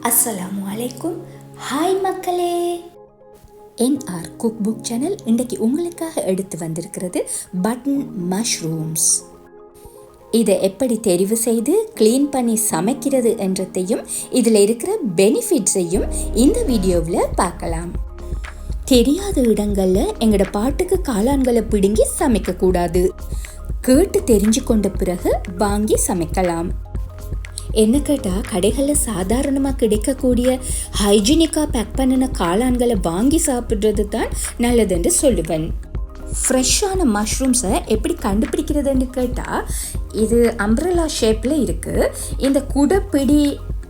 அஸ்ஸலாமு அலைக்கும். ஹாய் மக்களே, என்ஆர் குக் புக் சேனல் இன்றைக்கு உங்களுக்காக எடுத்து வந்திருக்கிறது பட்டன் மஷ்ரூம்ஸ். இதை எப்படி தெரிவு செய்து க்ளீன் பண்ணி சமைக்கிறது என்றதையும் இதில் இருக்கிற பெனிஃபிட்ஸையும் இந்த வீடியோவில் பார்க்கலாம். தெரியாத இடங்களில் எங்களோட பாட்டுக்கு காளான்களை பிடுங்கி சமைக்கக்கூடாது. கேட்டு தெரிஞ்சு கொண்ட பிறகு வாங்கி சமைக்கலாம். என்ன கேட்டால் கடைகளில் சாதாரணமாக கிடைக்கக்கூடிய ஹைஜீனிக்காக பேக் பண்ணின காளான்களை வாங்கி சாப்பிட்றது தான் நல்லதுன்னு சொல்லுவேன். ஃப்ரெஷ்ஷான மஷ்ரூம்ஸை எப்படி கண்டுபிடிக்கிறதுன்னு கேட்டால், இது அம்ப்ரெல்லா ஷேப்பில் இருக்குது. இந்த குடப்பிடி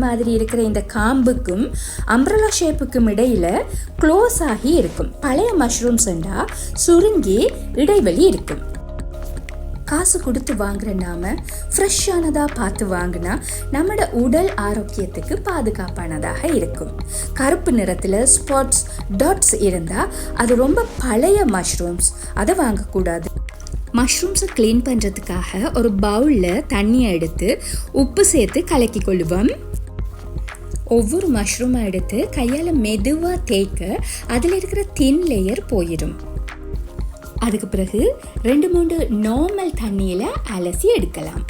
மாதிரி இருக்கிற இந்த காம்புக்கும் அம்ப்ரெல்லா ஷேப்புக்கும் இடையில் க்ளோஸ் ஆகி இருக்கும். பழைய மஷ்ரூம்ஸ்ண்டா சுருங்கி இடைவெளி இருக்கும். காசு கொடுத்து வாங்குற நாம ஃப்ரெஷ்ஷானதாக பார்த்து வாங்கினா நம்மளோட உடல் ஆரோக்கியத்துக்கு பாதுகாப்பானதாக இருக்கும். கருப்பு நிறத்தில் ஸ்பாட்ஸ் டாட்ஸ் இருந்தால் அது ரொம்ப பழைய மஷ்ரூம்ஸ், அதை வாங்கக்கூடாது. மஷ்ரூம்ஸை க்ளீன் பண்ணுறதுக்காக ஒரு பவுலில் தண்ணியை எடுத்து உப்பு சேர்த்து கலக்கி கொள்ளுவோம். ஒவ்வொரு மஷ்ரூமை எடுத்து கையால் மெதுவாக தேய்க்க அதில் இருக்கிற தின் லேயர் போயிடும். அதுக்கு பிறகு 2-3 நார்மல் தண்ணியில் அலசி எடுக்கலாம்.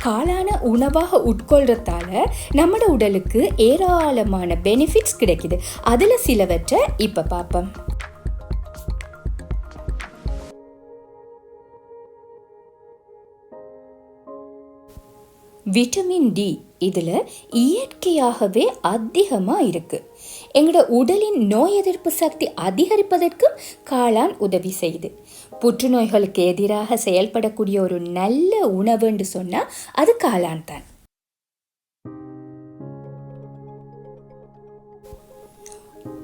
காளான உணவாக உட்கொள்றதால நம்மளோட உடலுக்கு ஏராளமான பெனிஃபிட்ஸ் கிடைக்குது. அதில் சிலவற்றை இப்போ பார்ப்போம். விட்டமின் டி இதில் இயற்கையாகவே அதிகமாக இருக்குது. எங்களோட உடலின் நோய் எதிர்ப்பு சக்தி அதிகரிப்பதற்கும் காளான் உதவி செய்யுது. புற்றுநோய்களுக்கு எதிராக செயல்படக்கூடிய ஒரு நல்ல உணவுன்னு சொன்னால் அது காளான் தான்.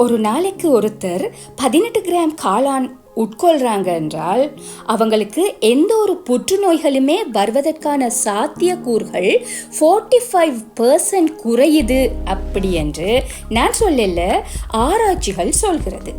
ஒரு நாளைக்கு ஒருத்தர் 18 கிராம் காளான் உட்கொள்றாங்க என்றால் அவங்களுக்கு எந்த ஒரு புற்றுநோய்களுமே வருவதற்கான சாத்தியக்கூறுகள் 45% குறையுது அப்படி என்று நான் சொல்லல, ஆராய்ச்சிகள் சொல்கிறது.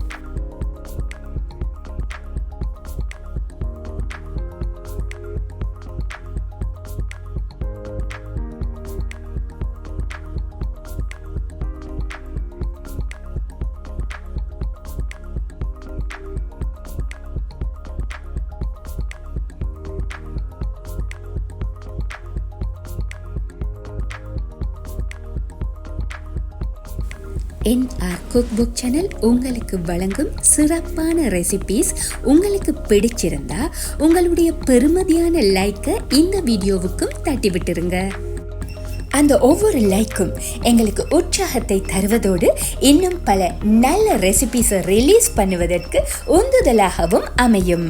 என்ஆர் குக் புக் சேனல் உங்களுக்கு வழங்கும் சிறப்பான ரெசிபீஸ் உங்களுக்கு பிடிச்சிருந்தா உங்களுடைய பெருமதியான லைக்கை இந்த வீடியோவுக்கும் தட்டி விட்டுருங்க. அந்த ஒவ்வொரு லைக்கும் எங்களுக்கு உற்சாகத்தை தருவதோடு இன்னும் பல நல்ல ரெசிபீஸை ரிலீஸ் பண்ணுவதற்கு உந்துதலாகவும் அமையும்.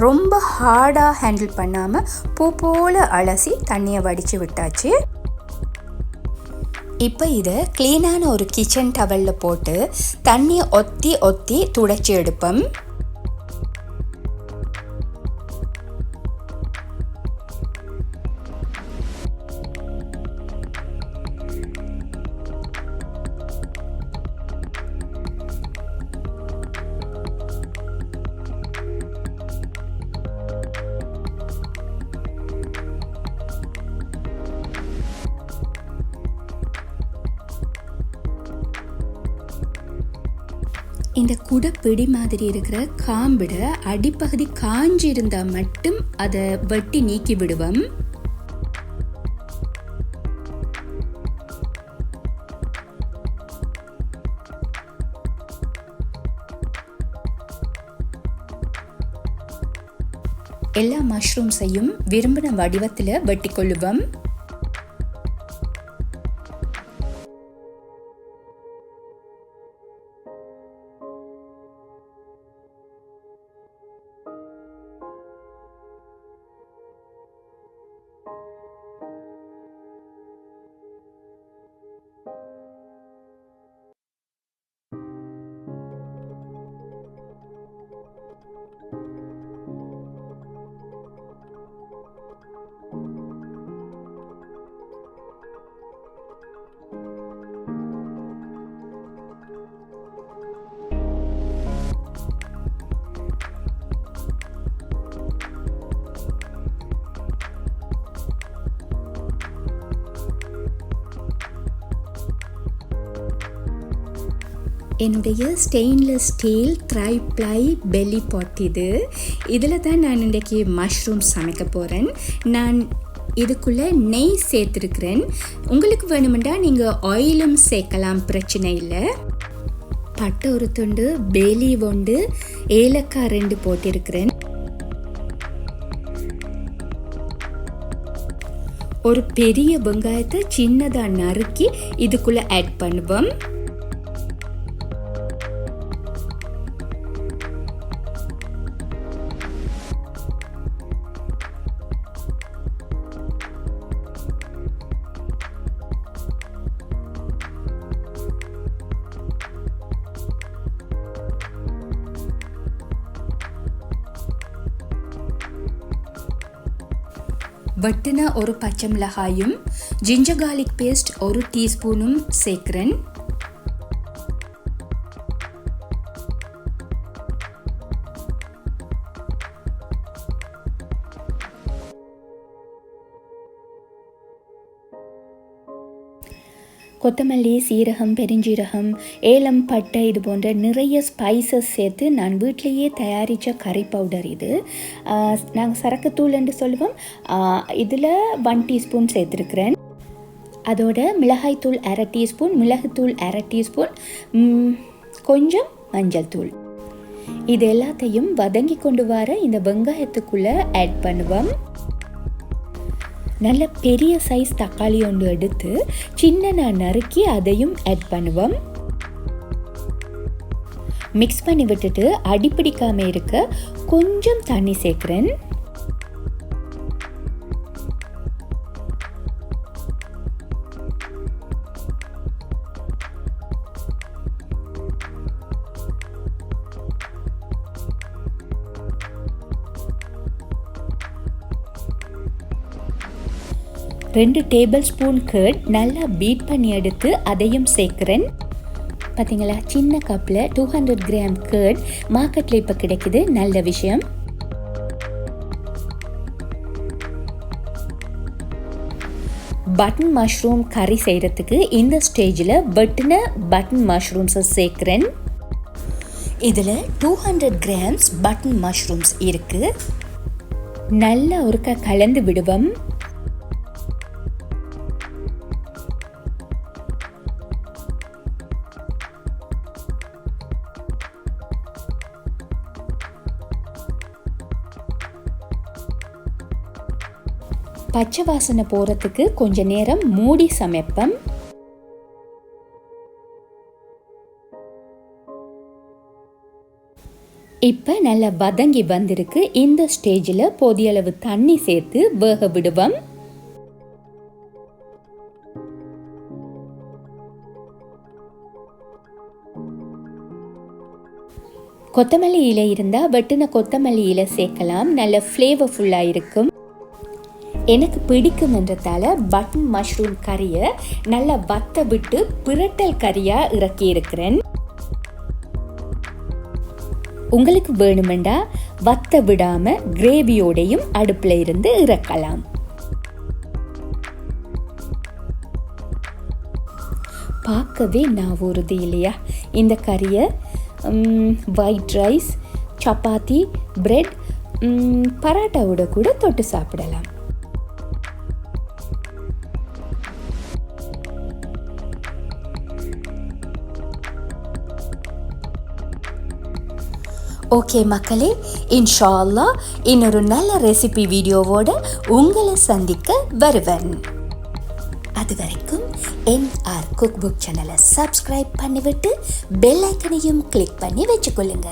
ரொம்ப ஹார்டாக ஹேண்டில் பண்ணாமல் பூ போல் அலசி தண்ணியை வடித்து விட்டாச்சு. இப்போ இதை க்ளீனான ஒரு கிச்சன் டவலில் போட்டு தண்ணியை ஒத்தி ஒத்தி துடைச்சி எடுப்போம். இந்த குடப்பிடி மாதிரி இருக்கிற காம்பிட அடிப்பகுதி காஞ்சி இருந்தா மட்டும் அதை வெட்டி நீக்கி விடுவோம். எல்லா மஷ்ரூம்ஸையும் விரும்பின வடிவத்தில் வெட்டி கொள்ளுவோம். என்னுடைய ஸ்டெயின்லெஸ் ஸ்டீல் ட்ரைப்ளை பெல்லி பாட் இதில் தான் நான் இன்றைக்கி மஷ்ரூம் சமைக்க போகிறேன். நான் இதுக்குள்ளே நெய் சேர்த்துருக்கிறேன். உங்களுக்கு வேணுமெண்டா நீங்கள் ஆயிலும் சேர்க்கலாம், பிரச்சனை இல்லை. பட்டை ஒரு துண்டு, பேலி 1, ஏலக்காய் 2 போட்டிருக்கிறேன். ஒரு பெரிய வெங்காயத்தை சின்னதாக நறுக்கி இதுக்குள்ளே ஆட் பண்ணுவோம். வெட்டின ஒரு பச்சை மிளகாயும் ஜிஞ்சர் கார்லிக் பேஸ்ட் 1 டீஸ்பூனும் சேர்க்கிறேன். கொத்தமல்லி, சீரகம், பெருஞ்சீரகம், ஏலம், பட்டை இது போன்ற நிறைய ஸ்பைசஸ் சேர்த்து நான் வீட்டிலையே தயாரித்த கறி பவுடர் இது. நாங்கள் சரக்குத்தூள் என்று சொல்லுவோம். இதில் 1 டீஸ்பூன் சேர்த்துருக்கிறேன். அதோட மிளகாய்த்தூள் 1/2 டீஸ்பூன், மிளகுத்தூள் 1/2 டீஸ்பூன், கொஞ்சம் மஞ்சள் தூள். இது எல்லாத்தையும் வதங்கி கொண்டு வர இந்த வெங்காயத்துக்குள்ளே ஆட் பண்ணுவோம். நல்ல பெரிய சைஸ் தக்காளி ஒன்று எடுத்து சின்ன நறுக்கி அதையும் ஆட் பண்ணுவோம். மிக்ஸ் பண்ணி விட்டுட்டு அடிப்பிடிக்காம இருக்க கொஞ்சம் தண்ணி சேர்க்கிறேன். ரெண்டு டேபிள் ஸ்பூன் கர்ட் நல்லா பீட் பண்ணி எடுத்து அதையும் சேர்க்கிறேன். பார்த்தீங்களா, சின்ன கப்பில் 200 கிராம் கர்ட் மார்க்கெட்டில் இப்போ கிடைக்குது. நல்ல விஷயம். பட்டன் மஷ்ரூம் கறி செய்கிறதுக்கு இந்த ஸ்டேஜில் வெட்டின பட்டன் மஷ்ரூம்ஸை சேர்க்கிறேன். இதில் 200 கிராம்ஸ் பட்டன் மஷ்ரூம்ஸ் இருக்குது. நல்லா ஒருக்கா கலந்து விடுவோம். பச்சை வாசனை போகிறதுக்கு கொஞ்ச நேரம் மூடி சமைப்பேன். இப்போ நல்லா வதங்கி வந்திருக்கு. இந்த ஸ்டேஜில் போதிய அளவு தண்ணி சேர்த்து வேக விடுவோம். கொத்தமல்லி இலை இருந்தால் வெட்டின கொத்தமல்லி இலை சேர்க்கலாம். நல்ல ஃப்ளேவர்ஃபுல்லாக இருக்கும். எனக்கு பிடிக்கும்ன்றதால பட்டன் மஷ்ரூம் கறியை நல்லா வத்த விட்டு பிரட்டல் கறியாக இறக்கி இருக்கிறேன். உங்களுக்கு வேணுமெண்டா வத்த விடாம கிரேவியோடையும் அடுப்பில் இருந்து இறக்கலாம். பார்க்கவே நான் உறுதி இல்லையா? இந்த கறியை ஒயிட் ரைஸ், சப்பாத்தி, பிரெட், பராட்டாவோட கூட தொட்டு சாப்பிடலாம். ஓகே மக்களே, இன்ஷா அல்லாஹ் இன்னொரு நல்ல ரெசிபி வீடியோவோட உங்களை சந்திக்க வருவேன். அது வரைக்கும் NR குக் புக் சேனலை சப்ஸ்கிரைப் பண்ணிவிட்டு பெல் ஐக்கனையும் கிளிக் பண்ணி வச்சுக்கொள்ளுங்க.